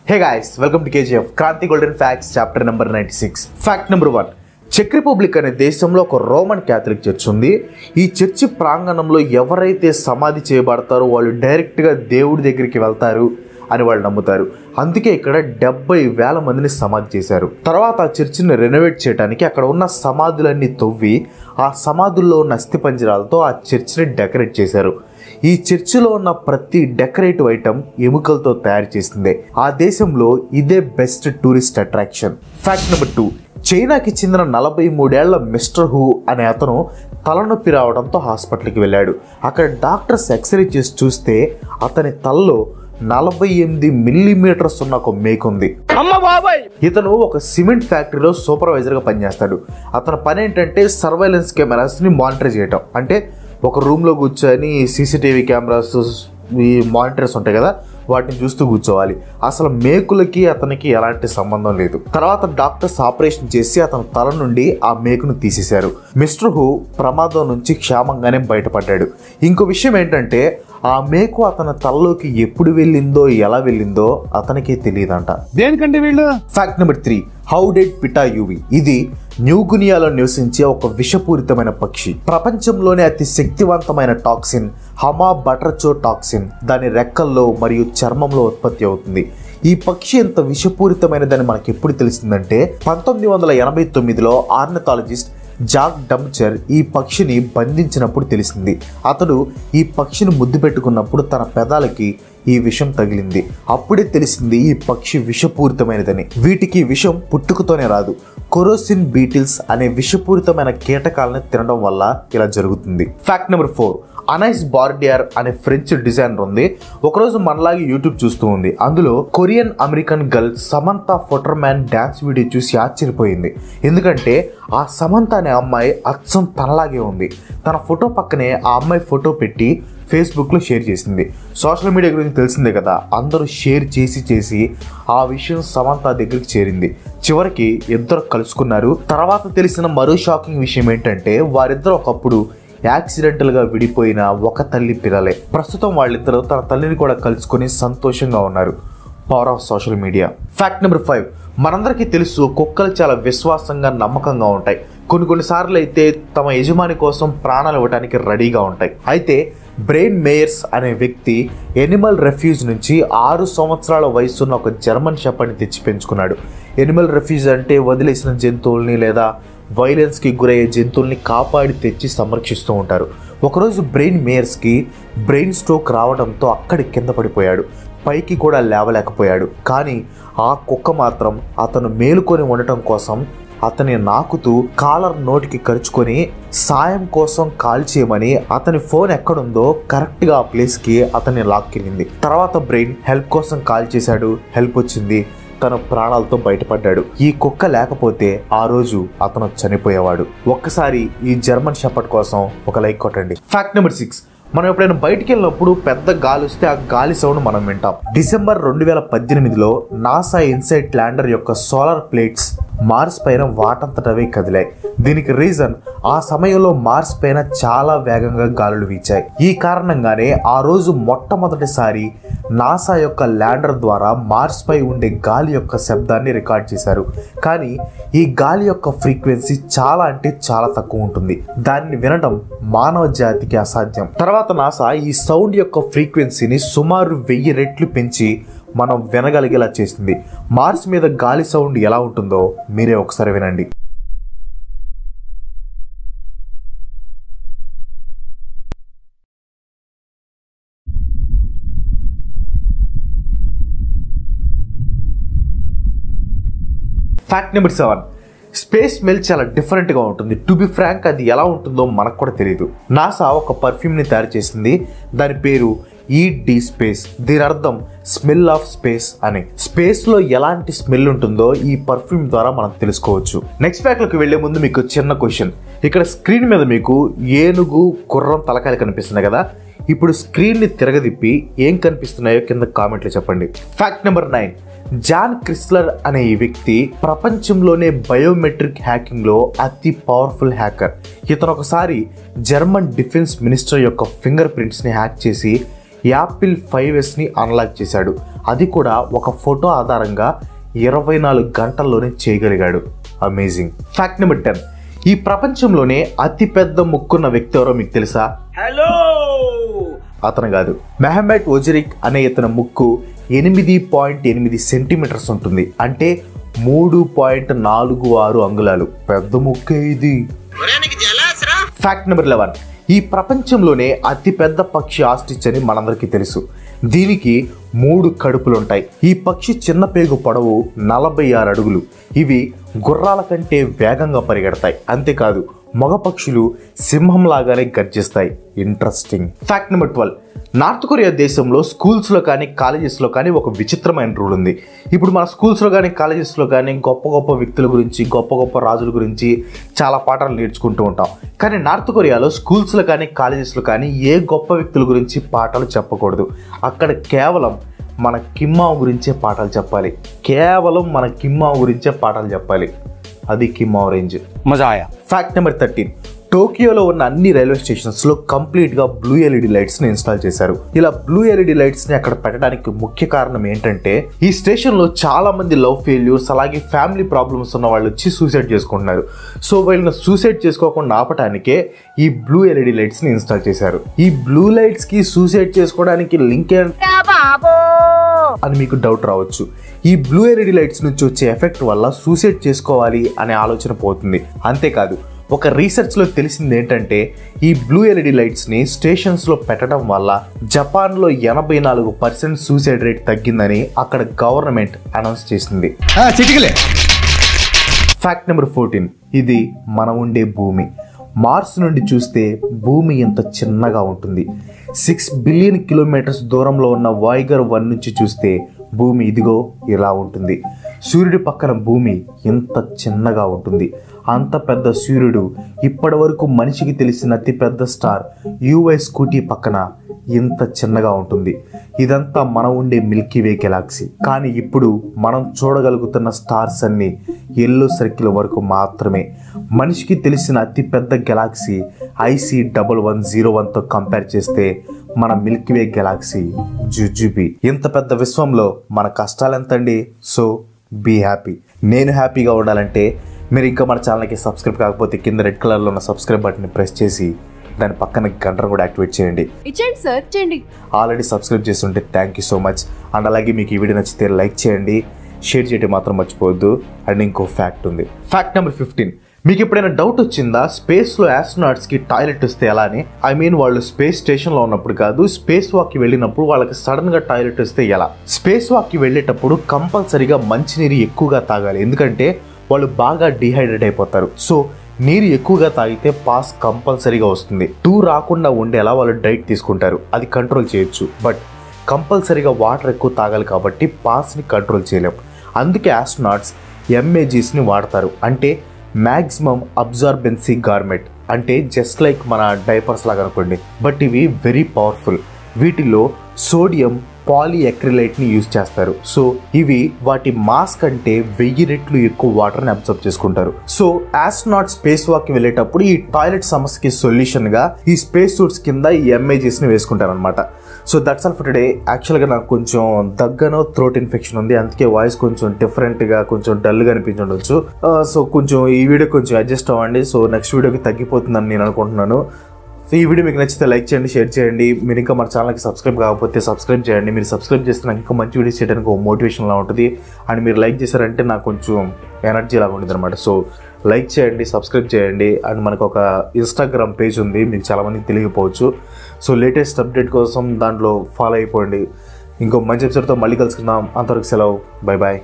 Hey guys, welcome to KGF Kranti Golden Facts chapter number 96. Fact number 1. Check republic అనే దేశంలో ఒక Roman Catholic church ఉంది. ఈ church ప్రాంగణంలో ఎవరైతే సమాధి చేయబడతారో వాళ్ళు డైరెక్ట్గా దేవుడి దగ్గరికి వెళ్తారు అని వాళ్ళు నమ్ముతారు. అందుకే ఇక్కడ 70,000 మందిని సమాధి చేశారు. తర్వాత ఆ చర్చిని రెనోవేట్ చేయడానికి అక్కడ ఉన్న సమాధులన్నీ తవ్వి ఆ సమాధుల్లో ఉన్న అస్థిపంజరాలతో ఆ చర్చిని డెకరేట్ చేశారు. ఈ చర్చిలో ఉన్న ప్రతి డెకరేటివ్ ఐటమ్ ఎముకలతో తయారు చేసిందే. ఆ దేశంలో ఇదే best tourist attraction. Fact number 2. చైనాకి చెందిన 43 ఏళ్ల మిస్టర్ హూ అనే అతను తలనొప్పి రావడంతో హాస్పిటల్కి వెళ్ళాడు. అక్కడ డాక్టర్స్ ఎక్స్రే చేసి చూస్తే అతని తలలో 48 మిల్లీమీటర్స్ ఉన్న ఒక మేకు ఉంది. ఇతను ఒక సిమెంట్ ఫ్యాక్టరీలో సూపర్వైజర్గా పనిచేస్తాడు. అతని పని ఏంటంటే సర్వైలెన్స్ కెమెరాస్ని మానిటర్ చేయటం. అంటే ఒక రూమ్లో కూర్చొని సీసీటీవీ కెమెరాస్ ఈ మానిటర్స్ ఉంటాయి కదా, వాటిని చూస్తూ కూర్చోవాలి. అసలు మేకులకి అతనికి ఎలాంటి సంబంధం లేదు. తర్వాత డాక్టర్స్ ఆపరేషన్ చేసి అతని తల నుండి ఆ మేకును తీసేశారు. మిస్టర్ హూ ప్రమాదం నుంచి క్షేమంగానే బయటపడ్డాడు. ఇంకో విషయం ఏంటంటే ఆ మేకు అతని తలలోకి ఎప్పుడు వెళ్ళిందో ఎలా వెళ్ళిందో అతనికి తెలియదంట. దేనికంటే వీళ్ళు. Fact number 3. How dead పిటా UV. ఇది న్యూగినియాలో నివసించే ఒక విషపూరితమైన పక్షి. ప్రపంచంలోనే అతి శక్తివంతమైన టాక్సిన్ హమా బటర్చో టాక్సిన్ దాని రెక్కల్లో మరియు చర్మంలో ఉత్పత్తి అవుతుంది. ఈ పక్షి ఎంత విషపూరితమైనదని మనకి ఎప్పుడు తెలిసిందంటే 1989లో ఆర్నిథాలజిస్ట్ జాక్ డంప్చర్ ఈ పక్షిని బంధించినప్పుడు తెలిసింది. అతడు ఈ పక్షిని ముద్దు పెట్టుకున్నప్పుడు తన పెదాలకి ఈ విషం తగిలింది. అప్పుడే తెలిసింది ఈ పక్షి విషపూరితమైనదని. వీటికి విషం పుట్టుకతోనే రాదు. కొరోసిన్ బీటిల్స్ అనే విషపూరితమైన కీటకాలను తినడం వల్ల ఇలా జరుగుతుంది. Fact number 4. అనైస్ బార్డియర్ అనే ఫ్రెంచ్ డిజైనర్ ఉంది. ఒకరోజు మనలాగే యూట్యూబ్ చూస్తూ ఉంది. అందులో కొరియన్ అమెరికన్ గర్ల్ సమంతా ఫోటర్మ్యాన్ డ్యాన్స్ వీడియో చూసి ఆశ్చర్యపోయింది. ఎందుకంటే ఆ సమంత అనే అమ్మాయి అచ్చం తనలాగే ఉంది. తన ఫోటో పక్కనే ఆ అమ్మాయి ఫోటో పెట్టి ఫేస్బుక్లో షేర్ చేసింది. సోషల్ మీడియా గురించి తెలిసిందే కదా, అందరూ షేర్ చేసి ఆ విషయం సమంత దగ్గరికి చేరింది. చివరికి ఇద్దరు కలుసుకున్నారు. తర్వాత తెలిసిన మరో షాకింగ్ విషయం ఏంటంటే వారిద్దరు ఒకప్పుడు యాక్సిడెంటల్గా విడిపోయిన ఒక తల్లి పిల్లలే. ప్రస్తుతం వాళ్ళిద్దరూ తన తల్లిని కూడా కలుసుకొని సంతోషంగా ఉన్నారు. Power of social media. Fact number 5. మనందరికీ తెలుసు కుక్కలు చాలా విశ్వాసంగా నమ్మకంగా ఉంటాయి. కొన్నిసార్లు అయితే తమ యజమాని కోసం ప్రాణాలు ఇవ్వడానికి రెడీగా ఉంటాయి. అయితే బ్రెయిన్ మేయర్స్ అనే వ్యక్తి ఎనిమల్ రెఫ్యూజ్ నుంచి 6 సంవత్సరాల వయసున్న ఒక జర్మన్ షెపర్డ్ని తెచ్చి పెంచుకున్నాడు. ఎనిమల్ రెఫ్యూజ్ అంటే వదిలేసిన జంతువుల్ని లేదా వైలెన్స్కి గురయ్యే జంతువుల్ని కాపాడి తెచ్చి సంరక్షిస్తూ ఉంటారు. ఒకరోజు బ్రెయిన్ మేయర్స్కి బ్రెయిన్ స్ట్రోక్ రావడంతో అక్కడి కింద పడిపోయాడు. పైకి కూడా లేవలేకపోయాడు. కానీ ఆ కుక్క మాత్రం అతను మేలుకొని ఉండటం కోసం అతని నాకుతూ కాలర్ నోటికి కరుచుకొని సాయం కోసం కాల్ చేయమని అతని ఫోన్ ఎక్కడుందో కరెక్ట్గా ఆ ప్లేస్కి అతన్ని లాక్కెళ్ళింది. తర్వాత బ్రెయిన్ హెల్ప్ కోసం కాల్ చేశాడు. హెల్ప్ వచ్చింది. తన ప్రాణాలతో బయటపడ్డాడు. ఈ కుక్క లేకపోతే ఆ రోజు అతను చనిపోయేవాడు. ఒక్కసారి ఈ జర్మన్ షెపర్డ్ కోసం ఒక లైక్ కొట్టండి. Fact number 6. మనం ఎప్పుడైనా బయటికి వెళ్ళినప్పుడు పెద్ద గాలి వస్తే ఆ గాలి సౌండ్ మనం వింటాం. డిసెంబర్ 2018లో నాసా ఇన్సైట్ ల్యాండర్ యొక్క సోలార్ ప్లేట్స్ మార్స్ పైన వాటంతటవే కదిలాయి. దీనికి రీజన్ ఆ సమయంలో మార్స్ పైన చాలా వేగంగా గాలులు వీచాయి. ఈ కారణంగానే ఆ రోజు మొట్టమొదటిసారి నాసా యొక్క ల్యాండర్ ద్వారా మార్స్ పై ఉండే గాలి యొక్క శబ్దాన్ని రికార్డ్ చేశారు. కానీ ఈ గాలి యొక్క ఫ్రీక్వెన్సీ చాలా అంటే చాలా తక్కువ ఉంటుంది. దాన్ని వినడం మానవ జాతికి అసాధ్యం. తర్వాత నాసా ఈ సౌండ్ యొక్క ఫ్రీక్వెన్సీని సుమారు 1000 రెట్లు పెంచి మనం వినగలిగేలా చేసింది. మార్స్ మీద గాలి సౌండ్ ఎలా ఉంటుందో మీరే ఒకసారి వినండి. Fact number 7. స్పేస్ స్మెల్ చాలా డిఫరెంట్గా ఉంటుంది. టు బి ఫ్రాంక్ అది ఎలా ఉంటుందో మనకు కూడా తెలియదు. నాసా ఒక పర్ఫ్యూమ్ని తయారు చేసింది. దాని పేరు ఈట్ స్పేస్. దీని అర్థం స్మెల్ ఆఫ్ స్పేస్ అని. స్పేస్లో ఎలాంటి స్మెల్ ఉంటుందో ఈ పర్ఫ్యూమ్ ద్వారా మనం తెలుసుకోవచ్చు. నెక్స్ట్ ఫ్యాక్ట్లోకి వెళ్లే ముందు మీకు చిన్న క్వశ్చన్. ఇక్కడ స్క్రీన్ మీద మీకు ఏనుగు గుర్రం తలకాయలు కనిపిస్తున్నాయి కదా. ఇప్పుడు స్క్రీన్ని తిరగదిప్పి ఏం కనిపిస్తున్నాయో కింద కామెంట్లో చెప్పండి. Fact number 9. జాన్ క్రిస్లర్ అనే ఈ వ్యక్తి ప్రపంచంలోనే బయోమెట్రిక్ హ్యాకింగ్లో అతి పవర్ఫుల్ హ్యాకర్. ఇతను ఒకసారి జర్మన్ డిఫెన్స్ మినిస్టర్ యొక్క ఫింగర్ ప్రింట్స్ని హ్యాక్ చేసి యాపిల్ 5S అన్లాక్ చేశాడు. అది కూడా ఒక ఫోటో ఆధారంగా 24 గంటల్లోనే చేయగలిగాడు. అమేజింగ్. Fact number 10. ఈ ప్రపంచంలోనే అతిపెద్ద ముక్కున్న వ్యక్తి ఎవరో మీకు తెలుసా? హలో, అతను కాదు. మెహమెట్ ఒజరిక్ అనే ఇతని ముక్కు 8.8 సెంటీమీటర్స్ ఉంటుంది. అంటే 3.46 అంగుళాలు. పెద్ద ముక్కే ఇది. Fact number 11. ఈ ప్రపంచంలోనే అతిపెద్ద పక్షి ఆస్ట్రిచ్ అని మనందరికీ తెలుసు. దీనికి 3 కడుపులుంటాయి. ఈ పక్షి చిన్న పేగు పొడవు 46 అడుగులు. ఇవి గుర్రాల కంటే వేగంగా పరిగెడతాయి. అంతేకాదు మగ పక్షులు సింహం లాగానే గర్జిస్తాయి. Interesting. Fact number 12. North Korea దేశంలో స్కూల్స్లో కానీ కాలేజెస్లో కానీ ఒక విచిత్రమైన రూల్ ఉంది. ఇప్పుడు మన స్కూల్స్లో కానీ కాలేజెస్లో కానీ గొప్ప గొప్ప వ్యక్తుల గురించి, గొప్ప గొప్ప రాజుల గురించి చాలా పాఠాలు నేర్చుకుంటూ ఉంటాం. కానీ నార్త్ కొరియాలో స్కూల్స్లో కానీ కాలేజెస్లో కానీ ఏ గొప్ప వ్యక్తుల గురించి పాఠాలు చెప్పకూడదు. అక్కడ కేవలం మన కిమ్మావ్ గురించే పాఠాలు చెప్పాలి. కేవలం మన కిమ్మావ్ గురించే పాఠాలు చెప్పాలి. అది కిమ్మావ్ రేంజ్. మజా ఆయా. Fact number 13. టోక్యోలో ఉన్న అన్ని రైల్వే స్టేషన్స్లో కంప్లీట్గా బ్లూ LED లైట్స్ని ఇన్స్టాల్ చేశారు. ఇలా బ్లూ LED లైట్స్ని అక్కడ పెట్టడానికి ముఖ్య కారణం ఏంటంటే ఈ స్టేషన్లో చాలా మంది లవ్ ఫెయిల్యూర్స్ అలాగే ఫ్యామిలీ ప్రాబ్లమ్స్ ఉన్న వాళ్ళు వచ్చి సూసైడ్ చేసుకుంటున్నారు. సో వీళ్ళని సూసైడ్ చేసుకోకుండా ఆపటానికే ఈ బ్లూ LED లైట్స్ని ఇన్స్టాల్ చేశారు. ఈ బ్లూ లైట్స్కి సూసైడ్ చేసుకోవడానికి లింక్ అని మీకు డౌట్ రావచ్చు. ఈ బ్లూ LED లైట్స్ నుంచి వచ్చే ఎఫెక్ట్ వల్ల సూసైడ్ చేసుకోవాలి అనే ఆలోచన పోతుంది. అంతేకాదు ఒక రీసెర్చ్లో తెలిసింది ఏంటంటే ఈ బ్లూ LED లైట్స్ని స్టేషన్స్లో పెట్టడం వల్ల జపాన్లో 84% సూసైడ్ రేట్ తగ్గిందని అక్కడ గవర్నమెంట్ అనౌన్స్ చేసింది. Fact number 14. ఇది మనం ఉండే భూమి. మార్స్ నుండి చూస్తే భూమి ఎంత చిన్నగా ఉంటుంది. 6 బిలియన్ కిలోమీటర్స్ దూరంలో ఉన్న వాయిగర్ 1 నుంచి చూస్తే భూమి ఇదిగో ఇలా ఉంటుంది. సూర్యుడి పక్కన భూమి ఎంత చిన్నగా ఉంటుంది. అంత పెద్ద సూర్యుడు ఇప్పటి వరకు మనిషికి తెలిసిన అతిపెద్ద స్టార్ UY స్కూటీ పక్కన ఇంత చిన్నగా ఉంటుంది. ఇదంతా మనం ఉండే మిల్కీవే గెలాక్సీ. కానీ ఇప్పుడు మనం చూడగలుగుతున్న స్టార్స్ అన్ని ఎల్లో సర్కిల్ వరకు మాత్రమే. మనిషికి తెలిసిన అతిపెద్ద గెలాక్సీ IC1101తో కంపేర్ చేస్తే మన మిల్కీవే గెలాక్సీ జుజుబి. ఇంత పెద్ద విశ్వంలో మన కష్టాలు ఎంతండి? So be happy. నేను హ్యాపీగా ఉండాలంటే మీరు ఇంకా మన ఛానల్కి సబ్స్క్రైబ్ కాకపోతే కింద రెడ్ కలర్లో ఉన్న సబ్స్క్రైబ్ బటన్ని ప్రెస్ చేసి దాని పక్కన గంటను కూడా యాక్టివేట్ చేయండి. ఆల్రెడీ సబ్స్క్రైబ్ చేస్తుంటే thank you so much. And అలాగే మీకు ఈ వీడియో నచ్చితే లైక్ చేయండి, షేర్ చేయడం మాత్రం మర్చిపోవద్దు. అండ్ ఇంకో ఫ్యాక్ట్ ఉంది. Fact number 15. మీకు ఎప్పుడైనా డౌట్ వచ్చిందా స్పేస్లో ఆస్ట్రోనాట్స్కి టాయిలెట్ వస్తే ఎలా అని? ఐ మీన్ వాళ్ళు స్పేస్ స్టేషన్లో ఉన్నప్పుడు కాదు, స్పేస్ వాక్కి వెళ్ళినప్పుడు వాళ్ళకి సడన్గా టాయిలెట్ వస్తే ఎలా? స్పేస్ వాక్కి వెళ్ళేటప్పుడు కంపల్సరీగా మంచినీరు ఎక్కువగా తాగాలి. ఎందుకంటే వాళ్ళు బాగా డిహైడ్రేట్ అయిపోతారు. సో నీరు ఎక్కువగా తాగితే పాస్ కంపల్సరీగా వస్తుంది. రాకుండా ఉండేలా వాళ్ళు డైట్ తీసుకుంటారు. అది కంట్రోల్ చేయొచ్చు. బట్ కంపల్సరీగా వాటర్ ఎక్కువ తాగాలి కాబట్టి పాస్ని కంట్రోల్ చేయలేం. అందుకే ఆస్ట్రోనాట్స్ MAGస్ని వాడతారు. అంటే మ్యాక్సిమం అబ్జార్బెన్సీ గార్మెంట్. అంటే జస్ట్ లైక్ మన డైపర్స్ లాగా అనుకోండి. బట్ ఇవి వెరీ పవర్ఫుల్. వీటిలో సోడియం పాలిఎక్రిలైట్ని యూజ్ చేస్తారు. సో ఇవి వాటి మాస్ కంటే 1000 రెట్లు ఎక్కువ వాటర్ని అబ్జర్వ్ చేసుకుంటారు. సో ఆస్ట్రోనాట్ స్పేస్ వాక్కి వెళ్ళేటప్పుడు ఈ టాయిలెట్ సమస్యకి సొల్యూషన్గా ఈ స్పేస్ సూట్స్ కింద ఈ MAGస్ని వేసుకుంటారు అనమాట. So that's all for today. యాక్చువల్గా నాకు కొంచెం దగ్గనో థ్రోట్ ఇన్ఫెక్షన్ ఉంది. అందుకే వాయిస్ కొంచెం డిఫరెంట్గా కొంచెం డల్గా అనిపించవచ్చు. సో కొంచెం ఈ వీడియో కొంచెం అడ్జస్ట్ అవ్వండి. సో నెక్స్ట్ వీడియోకి తగ్గిపోతుందని నేను అనుకుంటున్నాను. సో ఈ వీడియో మీకు నచ్చితే లైక్ చేయండి, షేర్ చేయండి. మీరు ఇంకా మన ఛానల్కి సబ్స్క్రైబ్ కాకపోతే సబ్స్క్రైబ్ చేయండి. మీరు సబ్స్క్రైబ్ చేస్తే నాకు ఇంకా మంచి వీడియోస్ చేయడానికి ఒక మోటివేషన్లా ఉంటుంది. అండ్ మీరు లైక్ చేశారంటే నాకు కొంచెం ఎనర్జీ లాగా ఉంటుంది అనమాట. సో లైక్ చేయండి, సబ్స్క్రైబ్ చేయండి. అండ్ మనకు ఒక ఇన్స్టాగ్రామ్ పేజ్ ఉంది, మీకు చాలామందికి తెలియకపోవచ్చు. సో లేటెస్ట్ అప్డేట్ కోసం దాంట్లో ఫాలో అయిపోండి. ఇంకో మంచి ఎపిసోడ్తో మళ్ళీ కలుసుకుందాం. అంతవరకు సెలవు. Bye bye.